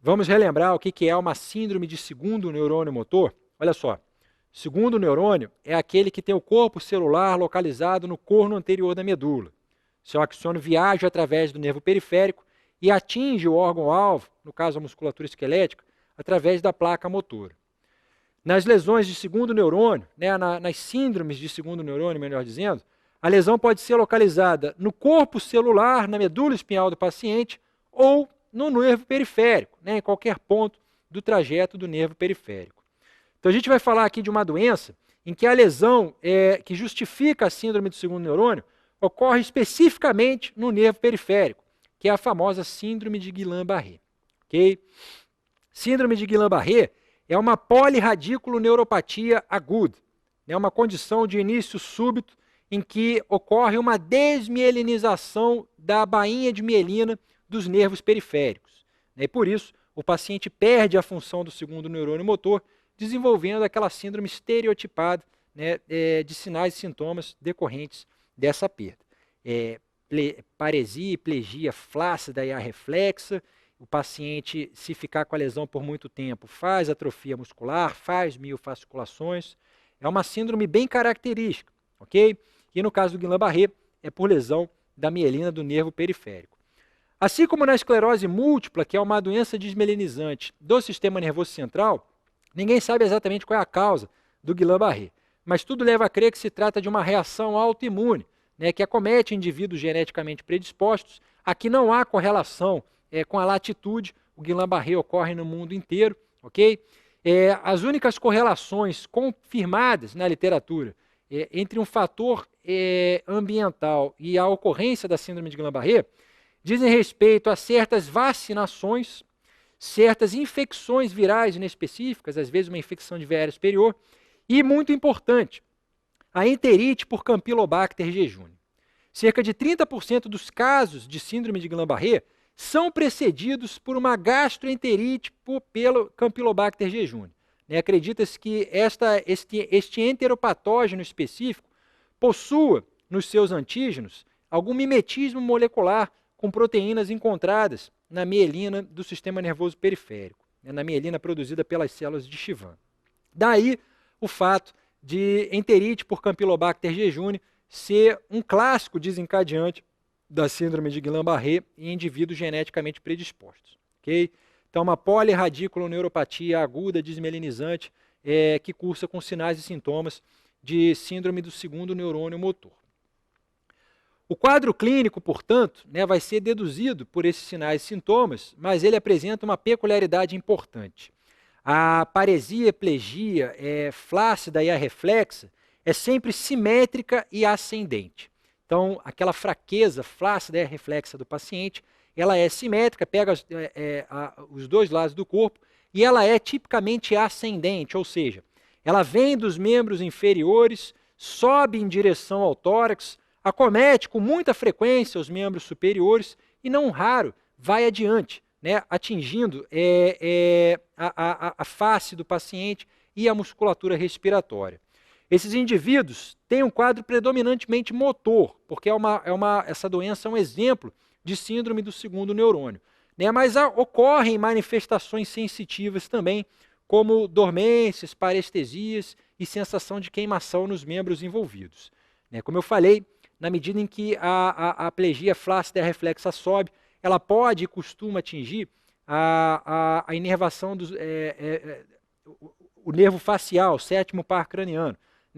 Vamos relembrar o que é uma síndrome de segundo neurônio motor? Olha só, segundo neurônio é aquele que tem o corpo celular localizado no corno anterior da medula. Seu axônio viaja através do nervo periférico e atinge o órgão-alvo, no caso a musculatura esquelética, através da placa motora. Nas lesões de segundo neurônio, nas síndromes de segundo neurônio, melhor dizendo, a lesão pode ser localizada no corpo celular, na medula espinhal do paciente, ou no nervo periférico, em qualquer ponto do trajeto do nervo periférico. Então a gente vai falar aqui de uma doença em que a lesão que justifica a síndrome do segundo neurônio ocorre especificamente no nervo periférico, que é a famosa síndrome de Guillain-Barré. Okay? Síndrome de Guillain-Barré é uma polirradículo-neuropatia aguda, uma condição de início súbito em que ocorre uma desmielinização da bainha de mielina dos nervos periféricos. E por isso, o paciente perde a função do segundo neurônio motor, desenvolvendo aquela síndrome estereotipada de sinais e sintomas decorrentes dessa perda. Paresia e plegia flácida e arreflexa. O paciente, se ficar com a lesão por muito tempo, faz atrofia muscular, faz miofasculações. É uma síndrome bem característica, ok? E no caso do Guillain-Barré, é por lesão da mielina do nervo periférico. Assim como na esclerose múltipla, que é uma doença desmielinizante do sistema nervoso central, ninguém sabe exatamente qual é a causa do Guillain-Barré, mas tudo leva a crer que se trata de uma reação autoimune, que acomete indivíduos geneticamente predispostos. Aqui não há correlação com a latitude, o Guillain-Barré ocorre no mundo inteiro, ok? As únicas correlações confirmadas na literatura entre um fator ambiental e a ocorrência da síndrome de Guillain-Barré dizem respeito a certas vacinações, certas infecções virais inespecíficas, às vezes uma infecção de via aérea superior, e, muito importante, a enterite por Campylobacter jejuni. Cerca de 30% dos casos de síndrome de Guillain-Barré são precedidos por uma gastroenterite pelo Campylobacter jejuni. Acredita-se que este enteropatógeno específico possua nos seus antígenos algum mimetismo molecular com proteínas encontradas na mielina do sistema nervoso periférico, na mielina produzida pelas células de Chivan. Daí o fato de enterite por Campylobacter jejuni ser um clássico desencadeante da síndrome de Guillain-Barré em indivíduos geneticamente predispostos. Okay? Então, uma polirradículo-neuropatia aguda desmielinizante que cursa com sinais e sintomas de síndrome do segundo neurônio motor. O quadro clínico, portanto, vai ser deduzido por esses sinais e sintomas, mas ele apresenta uma peculiaridade importante. A paresia, plegia flácida e arreflexa é sempre simétrica e ascendente. Então, aquela fraqueza flácida e arreflexa do paciente, ela é simétrica, pega os dois lados do corpo, e ela é tipicamente ascendente, ou seja, ela vem dos membros inferiores, sobe em direção ao tórax, acomete com muita frequência os membros superiores e, não raro, vai adiante, atingindo a face do paciente e a musculatura respiratória. Esses indivíduos têm um quadro predominantemente motor, porque essa doença é um exemplo de síndrome do segundo neurônio. Mas ocorrem manifestações sensitivas também, como dormências, parestesias e sensação de queimação nos membros envolvidos. Como eu falei, na medida em que a plegia flácida e reflexa sobe, ela pode e costuma atingir a inervação o nervo facial, o sétimo par craniano,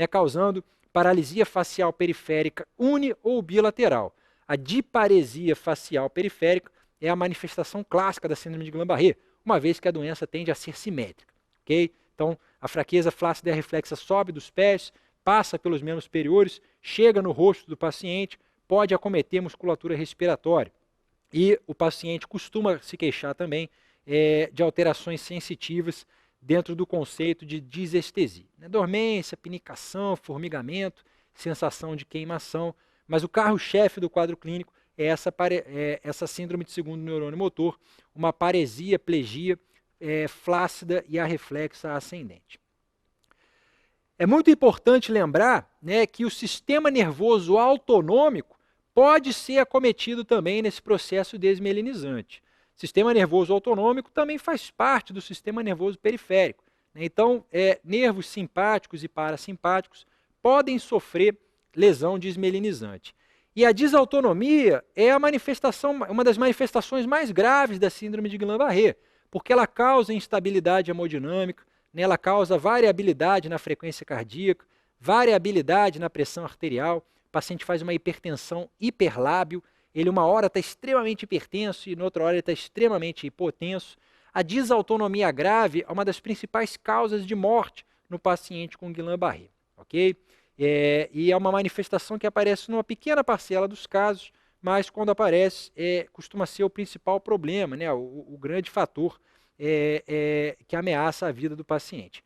causando paralisia facial periférica uni ou bilateral. A diparesia facial periférica é a manifestação clássica da síndrome de Guillain-Barré, uma vez que a doença tende a ser simétrica. Okay? Então, a fraqueza flácida e reflexa sobe dos pés, passa pelos membros superiores, chega no rosto do paciente, pode acometer musculatura respiratória. E o paciente costuma se queixar também de alterações sensitivas dentro do conceito de disestesia. Dormência, pinicação, formigamento, sensação de queimação, mas o carro-chefe do quadro clínico é essa síndrome de segundo neurônio motor, uma paresia, plegia flácida e arreflexa ascendente. É muito importante lembrar que o sistema nervoso autonômico pode ser acometido também nesse processo desmielinizante. Sistema nervoso autonômico também faz parte do sistema nervoso periférico. Então, nervos simpáticos e parasimpáticos podem sofrer lesão desmielinizante. E a desautonomia é uma das manifestações mais graves da síndrome de Guillain-Barré, porque ela causa instabilidade hemodinâmica, ela causa variabilidade na frequência cardíaca, variabilidade na pressão arterial, o paciente faz uma hipertensão hiperlábio, ele uma hora está extremamente hipertenso e noutra hora ele está extremamente hipotenso. A desautonomia grave é uma das principais causas de morte no paciente com Guillain-Barré, ok? E é uma manifestação que aparece numa pequena parcela dos casos, mas quando aparece, costuma ser o principal problema, né? O grande fator que ameaça a vida do paciente.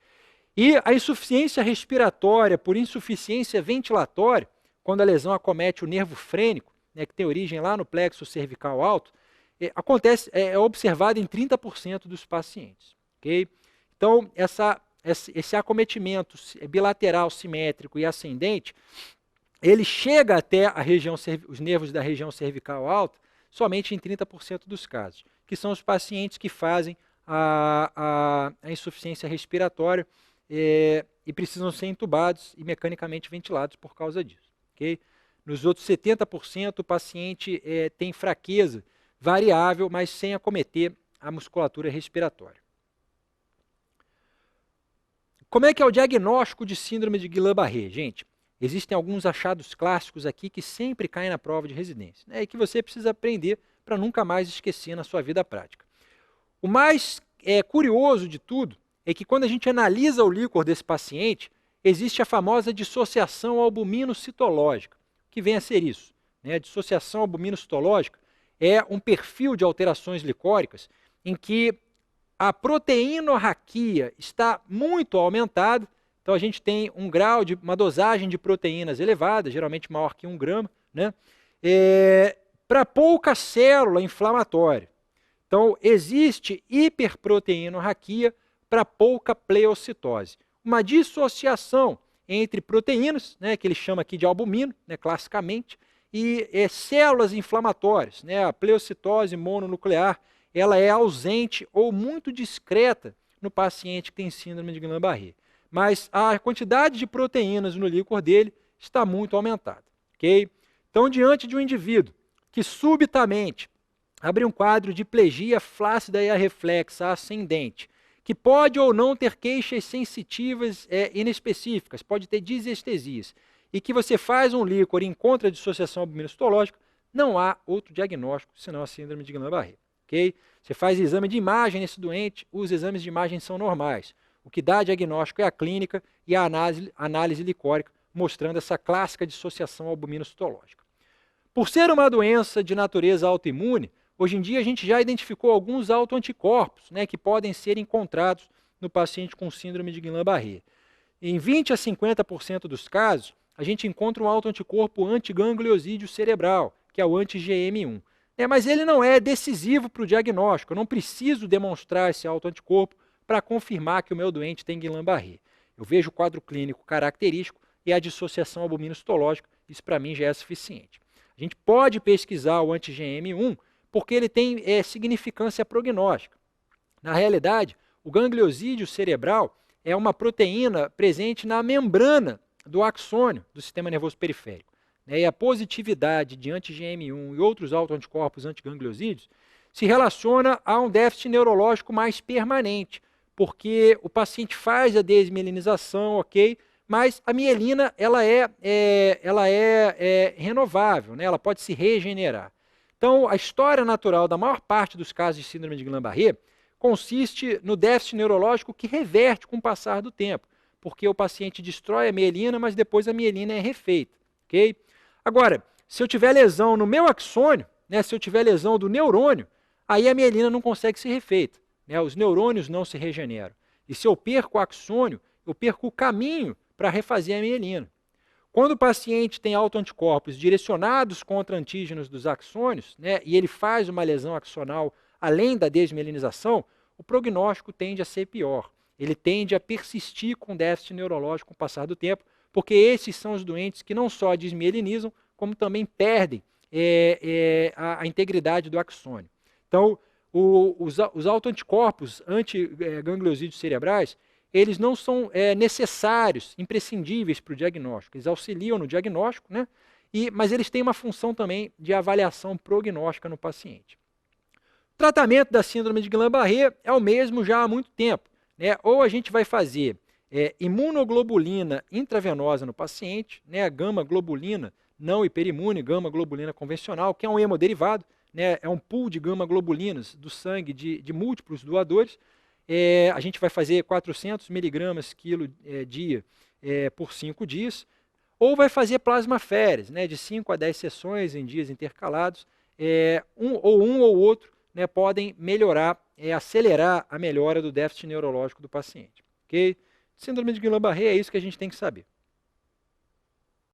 E a insuficiência respiratória por insuficiência ventilatória, quando a lesão acomete o nervo frênico, né, que tem origem lá no plexo cervical alto, é observado em 30% dos pacientes. Okay? Então, esse acometimento bilateral, simétrico e ascendente, ele chega até os nervos da região cervical alta somente em 30% dos casos, que são os pacientes que fazem a insuficiência respiratória e precisam ser entubados e mecanicamente ventilados por causa disso. Okay? Nos outros 70%, o paciente tem fraqueza variável, mas sem acometer a musculatura respiratória. Como é que é o diagnóstico de síndrome de Guillain-Barré? Gente, existem alguns achados clássicos aqui que sempre caem na prova de residência, né, e que você precisa aprender para nunca mais esquecer na sua vida prática. O mais curioso de tudo é que quando a gente analisa o líquor desse paciente, existe a famosa dissociação albumino-citológica. O que vem a ser isso? A dissociação albumino-citológica é um perfil de alterações licóricas em que a proteinorraquia está muito aumentada, então a gente tem uma dosagem de proteínas elevada, geralmente maior que 1 grama, né? Para pouca célula inflamatória. Então, existe hiperproteinorraquia para pouca pleocitose. Uma dissociação entre proteínas, né, que ele chama aqui de albumino, né, classicamente, e células inflamatórias. Né, a pleocitose mononuclear ela é ausente ou muito discreta no paciente que tem síndrome de Guillain-Barré. Mas a quantidade de proteínas no líquor dele está muito aumentada. Okay? Então, diante de um indivíduo que subitamente abre um quadro de plegia flácida e arreflexa ascendente, que pode ou não ter queixas sensitivas inespecíficas, pode ter disestesias, e que você faz um líquor e encontra a dissociação albumino-citológica, não há outro diagnóstico senão a síndrome de Guillain-Barré. Okay? Você faz exame de imagem nesse doente, os exames de imagem são normais. O que dá diagnóstico é a clínica e a análise licórica, mostrando essa clássica dissociação albumino-citológica. Por ser uma doença de natureza autoimune, hoje em dia a gente já identificou alguns autoanticorpos, né, que podem ser encontrados no paciente com síndrome de Guillain-Barré. Em 20 a 50% dos casos, a gente encontra um autoanticorpo antigangliosídeo cerebral, que é o anti-GM1. Mas ele não é decisivo para o diagnóstico, eu não preciso demonstrar esse autoanticorpo para confirmar que o meu doente tem Guillain-Barré. Eu vejo o quadro clínico característico e a dissociação albumino-citológica, isso para mim já é suficiente. A gente pode pesquisar o anti-GM1 porque ele tem significância prognóstica. Na realidade, o gangliosídeo cerebral é uma proteína presente na membrana do axônio do sistema nervoso periférico. E a positividade de anti-GM1 e outros autoanticorpos antigangliosídeos se relaciona a um déficit neurológico mais permanente, porque o paciente faz a desmielinização, ok? Mas a mielina ela é renovável, né? Ela pode se regenerar. Então, a história natural da maior parte dos casos de síndrome de Guillain-Barré consiste no déficit neurológico que reverte com o passar do tempo, porque o paciente destrói a mielina, mas depois a mielina é refeita. Okay? Agora, se eu tiver lesão no meu axônio, né, se eu tiver lesão do neurônio, aí a mielina não consegue ser refeita. Né, os neurônios não se regeneram. E se eu perco o axônio, eu perco o caminho para refazer a mielina. Quando o paciente tem autoanticorpos direcionados contra antígenos dos axônios, né, e ele faz uma lesão axonal além da desmielinização, o prognóstico tende a ser pior. Ele tende a persistir com déficit neurológico com o passar do tempo, porque esses são os doentes que não só desmielinizam, como também perdem a integridade do axônio. Então, os autoanticorpos anti-gangliosídeos cerebrais, eles não são necessários, imprescindíveis para o diagnóstico. Eles auxiliam no diagnóstico, né? Mas eles têm uma função também de avaliação prognóstica no paciente. O tratamento da síndrome de Guillain-Barré é o mesmo já há muito tempo, né? Ou a gente vai fazer imunoglobulina intravenosa no paciente, né? Gama-globulina não hiperimune, gama-globulina convencional, que é um hemoderivado, né? É um pool de gama-globulinas do sangue de múltiplos doadores. A gente vai fazer 400 miligramas quilo dia por 5 dias, ou vai fazer plasmaféres, né? De 5 a 10 sessões em dias intercalados, um ou outro, né, podem melhorar, acelerar a melhora do déficit neurológico do paciente. Okay? Síndrome de Guillain-Barré é isso que a gente tem que saber.